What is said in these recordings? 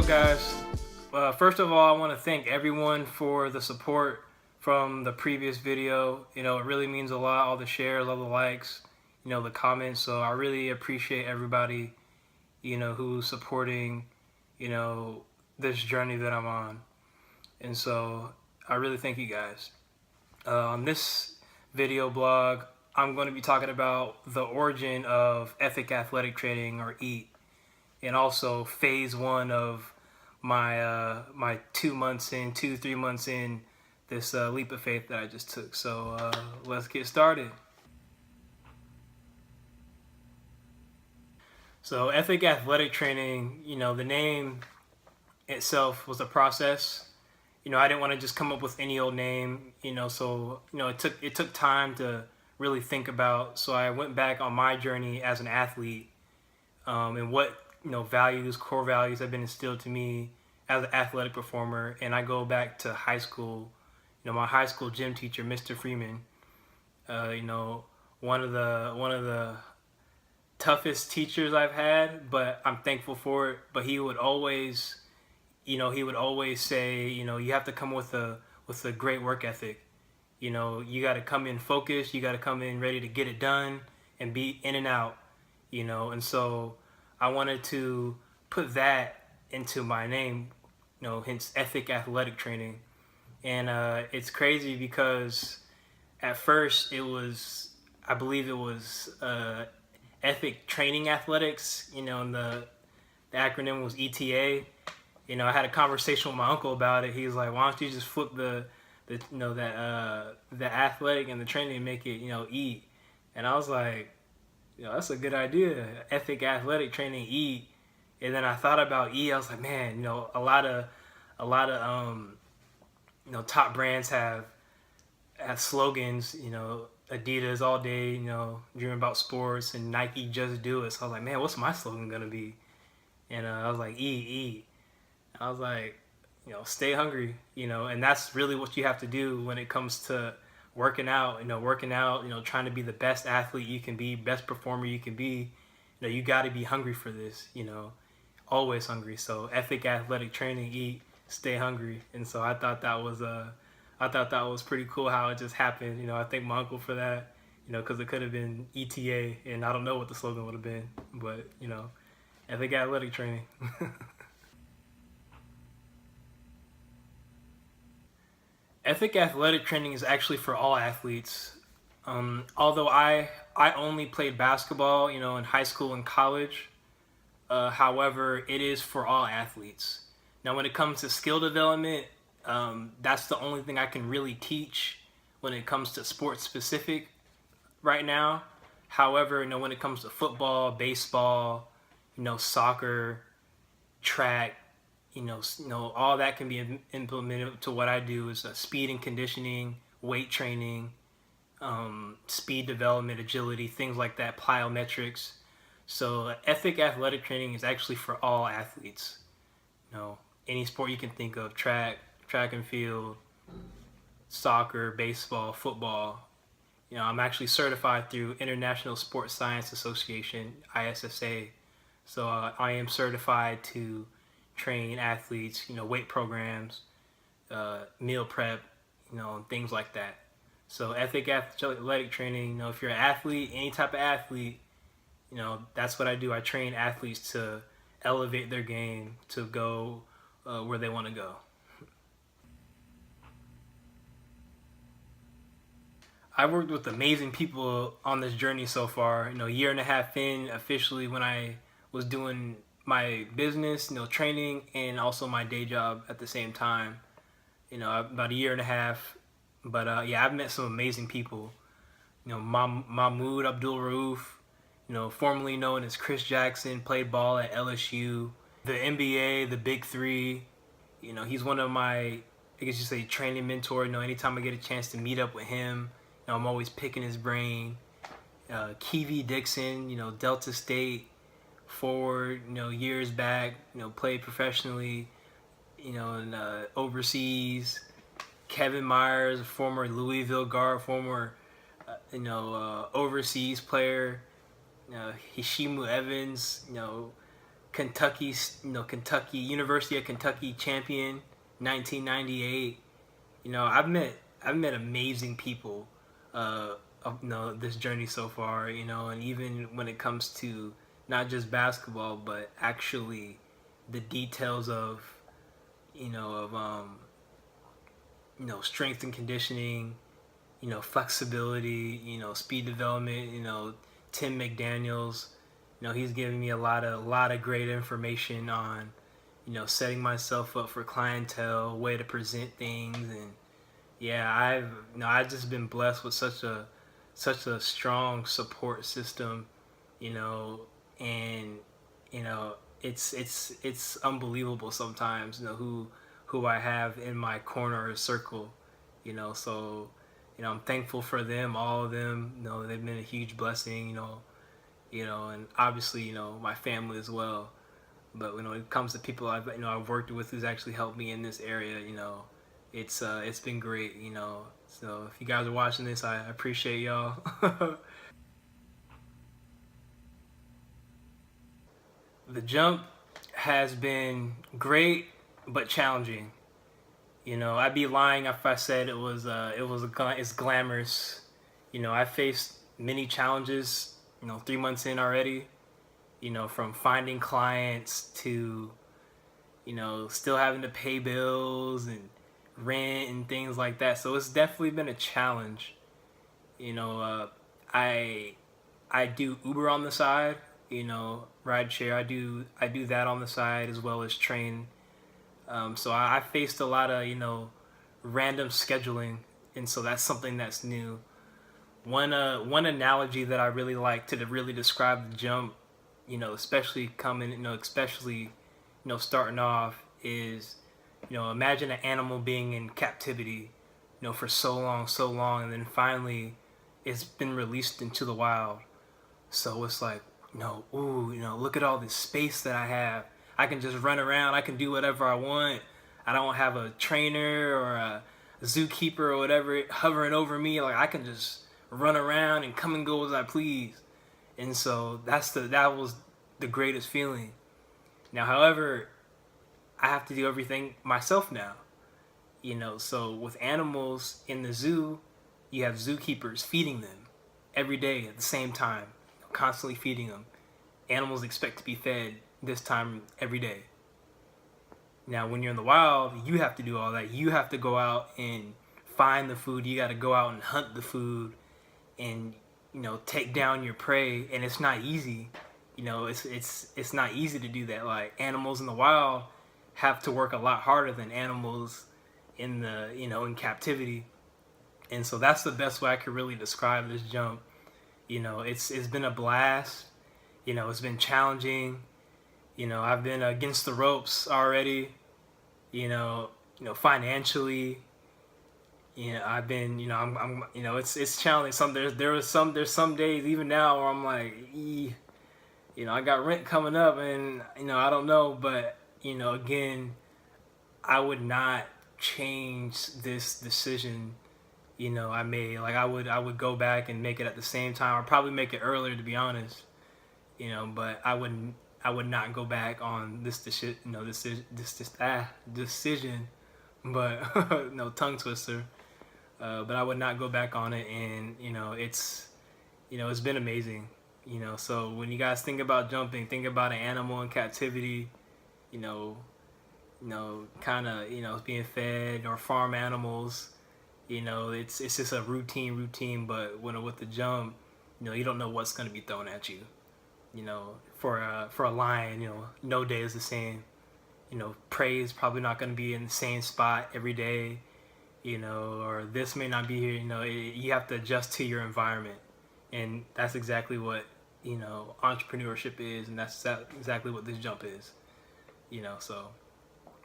up, guys? First of all, I want to thank everyone for the support from the previous video. You know, it really means a lot, all the shares, all the likes, you know, the comments. So I really appreciate everybody, you know, who's supporting, you know, this journey that I'm on. And so I really thank you guys. On this video blog, I'm going to be talking about the origin of ethic athletic training, or EAT, and also phase one of my 2 months in, 3 months in this leap of faith that I just took. So let's get started. So ethic athletic training, you know, the name itself was a process. You know, I didn't want to just come up with any old name, you know, so, you know, it took time to really think about. So I went back on my journey as an athlete, and what, you know, core values have been instilled to me as an athletic performer. And I go back to high school. You know, my high school gym teacher, Mr. Freeman, you know, one of the toughest teachers I've had, but I'm thankful for it. But he would always, you know, say, you know, you have to come with a great work ethic. You know, you got to come in focused, you got to come in ready to get it done and be in and out, you know. And so I wanted to put that into my name, you know, hence ethic athletic training. And it's crazy because at first I believe it was ethic training athletics, you know, and the acronym was ETA. You know, I had a conversation with my uncle about it. He was like, why don't you just flip the you know, that the athletic and the training and make it, you know, EAT. And I was like, you know, that's a good idea. Ethic athletic training, EAT. And then I thought about EAT. I was like, man, you know, a lot of you know, top brands have slogans. You know, Adidas all day, you know, dreaming about sports, and Nike just do it. So I was like, man, what's my slogan gonna be? And I was like, EAT. I was like, you know, stay hungry, you know. And that's really what you have to do when it comes to working out, you know, trying to be the best athlete you can be, best performer you can be. You know, you got to be hungry for this, you know, always hungry. So ethic athletic training, EAT, stay hungry. And so I thought that was pretty cool how it just happened. You know, I thank my uncle for that, you know, because it could have been ETA, and I don't know what the slogan would have been, but, you know, ethic athletic training. Ethic athletic training is actually for all athletes. Although I only played basketball, you know, in high school and college. However, it is for all athletes. Now, when it comes to skill development, that's the only thing I can really teach when it comes to sports specific right now. However, you know, when it comes to football, baseball, you know, soccer, track, you know, all that can be implemented to what I do is speed and conditioning, weight training, speed development, agility, things like that, plyometrics. So ethic athletic training is actually for all athletes. You know, any sport you can think of: track and field, soccer, baseball, football. You know, I'm actually certified through International Sports Science Association, ISSA. So I am certified to train athletes, you know, weight programs, meal prep, you know, and things like that. So ethic athletic training, you know, if you're an athlete, any type of athlete, you know, that's what I do. I train athletes to elevate their game to go where they want to go. I worked with amazing people on this journey so far. You know, a year and a half in officially, when I was doing my business, you know, training, and also my day job at the same time. You know, about a year and a half. But yeah, I've met some amazing people. You know, Mahmoud Abdul-Rauf, you know, formerly known as Chris Jackson, played ball at LSU. The NBA, the Big Three. You know, he's one of my, I guess you say, training mentor. You know, anytime I get a chance to meet up with him, you know, I'm always picking his brain. Kevy Dixon, you know, Delta State forward, you know, years back, you know, played professionally, you know, and overseas. Kevin Myers, a former Louisville guard, former, you know, overseas player. Hishimu Evans, you know, Kentucky, Kentucky University of Kentucky champion, 1998. I've met amazing people, this journey so far. And even when it comes to not just basketball, but actually the details of strength and conditioning, flexibility, speed development. Tim McDaniels, he's giving me a lot of great information on setting myself up for clientele, way to present things. And yeah, I've just been blessed with such a strong support system, you know, and it's unbelievable sometimes, who I have in my corner or circle, so I'm thankful for them, all of them. They've been a huge blessing, and obviously, my family as well. But when it comes to people I've worked with who's actually helped me in this area, it's been great, So if you guys are watching this, I appreciate y'all. The jump has been great but challenging. I'd be lying if I said it's glamorous. I faced many challenges. 3 months in already. From finding clients to still having to pay bills and rent and things like that. So it's definitely been a challenge. You know, uh, I I do Uber on the side. Ride share. I do that on the side as well as train. So I faced a lot of random scheduling, and so that's something that's new. One analogy that I really like to really describe the jump, especially starting off is, imagine an animal being in captivity, for so long, and then finally it's been released into the wild. So it's like, ooh, look at all this space that I have. I can just run around. I can do whatever I want. I don't have a trainer or a zookeeper or whatever hovering over me. Like, I can just run around and come and go as I please. And so that was the greatest feeling. Now, however, I have to do everything myself now. So with animals in the zoo, you have zookeepers feeding them every day at the same time, constantly feeding them. Animals expect to be fed this time every day. Now, when you're in the wild, you have to do all that. You have to go out and find the food. You got to go out and hunt the food, and take down your prey. And it's not easy. It's not easy to do that. Like, animals in the wild have to work a lot harder than animals in the in captivity. And so that's the best way I could really describe this jump. It's been a blast. It's been challenging. I've been against the ropes already. Financially. I've been. It's challenging. There's some days even now where I'm like, I got rent coming up, and I don't know, but again, I would not change this decision. I made. Like, I would go back and make it at the same time, or probably make it earlier, to be honest. But I would not go back on this decision. Decision, but no, tongue twister. But I would not go back on it, and it's been amazing. So when you guys think about jumping, think about an animal in captivity. You know, kind of being fed, or farm animals. It's just a routine. But with the jump, you don't know what's going to be thrown at you. For a lion, no day is the same. Prey is probably not going to be in the same spot every day. Or this may not be here. You have to adjust to your environment, and that's exactly what entrepreneurship is, and that's exactly what this jump is. So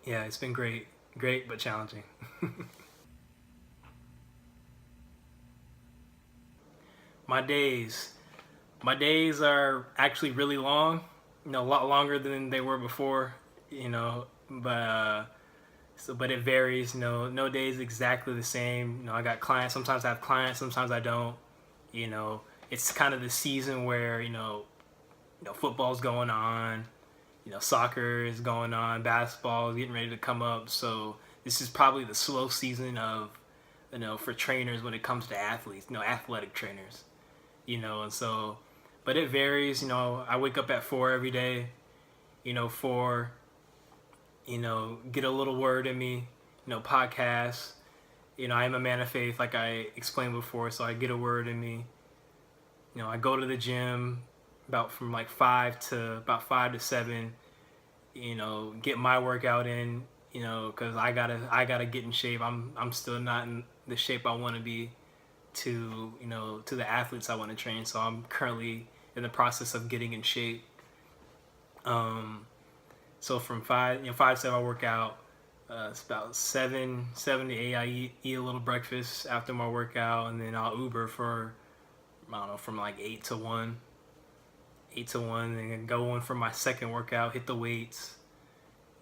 yeah, it's been great but challenging. my days my days are actually really long, a lot longer than they were before. But it varies. No day is exactly the same. I got clients. Sometimes I have clients, sometimes I don't. It's kind of the season where football's going on. Soccer is going on, basketball is getting ready to come up. So this is probably the slow season of, for trainers when it comes to athletes, athletic trainers, and so, but it varies. I wake up at 4 every day, 4, get a little word in me, podcasts. I am a man of faith, like I explained before, so I get a word in me. I go to the gym about from like 5 to 7. Get my workout in. Because I gotta get in shape. I'm still not in the shape I want to be to the athletes I want to train. So I'm currently in the process of getting in shape. So from 5 to 7 I work out. It's about 7 to 8 I eat a little breakfast after my workout, and then I'll Uber for, I don't know, from like 8 to 1, and then go in for my second workout, hit the weights,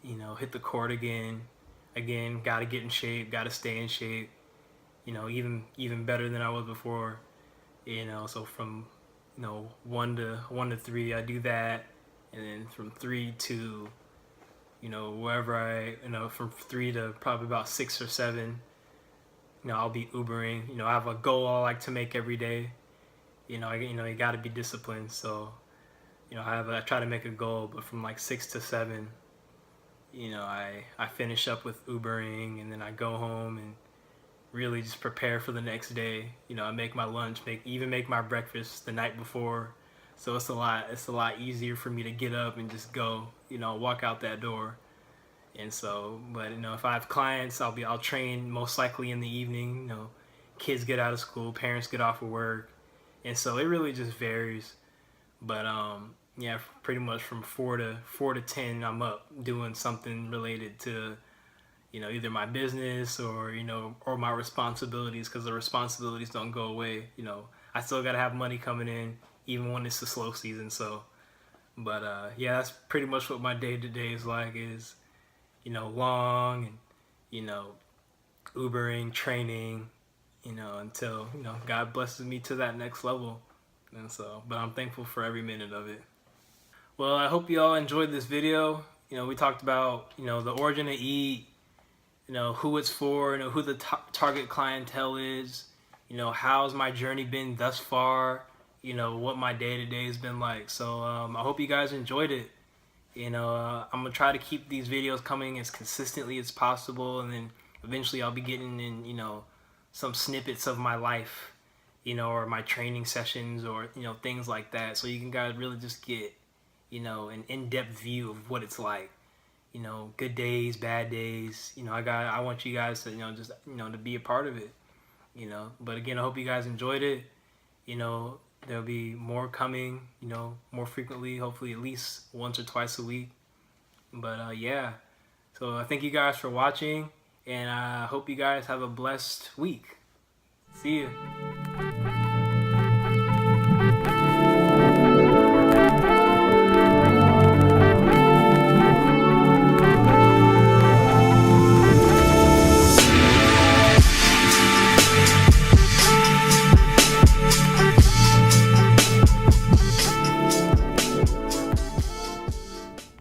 hit the court again. Got to get in shape, got to stay in shape, even better than I was before. So from 1 to 3 I do that, and then from 3 to wherever from 3 to probably about 6 or 7, I'll be Ubering. I have a goal I like to make every day. You got to be disciplined. So, I try to make a goal, but from like 6 to 7, I finish up with Ubering, and then I go home and really just prepare for the next day. I make my lunch, make my breakfast the night before. So it's a lot easier for me to get up and just go, walk out that door. And so, but if I have clients, I'll train most likely in the evening. Kids get out of school, parents get off of work, and so it really just varies. But yeah, pretty much from 4 to 10, I'm up doing something related to either my business or or my responsibilities, because the responsibilities don't go away. I still gotta have money coming in even when it's the slow season. So, but yeah, that's pretty much what my day to day is like. Is long and Ubering, training, until God blesses me to that next level. And so, but I'm thankful for every minute of it. Well, I hope you all enjoyed this video. We talked about the origin of Eat, who it's for, who the target clientele is, how's my journey been thus far, what my day to day has been like. So I hope you guys enjoyed it. I'm gonna try to keep these videos coming as consistently as possible, and then eventually I'll be getting in some snippets of my life, or my training sessions, or things like that, so you can guys really just get an in-depth view of what it's like. Good days, bad days. I want you guys to just to be a part of it. But again, I hope you guys enjoyed it. There'll be more coming, more frequently, hopefully at least once or twice a week. But yeah, so I thank you guys for watching, and I hope you guys have a blessed week. See you.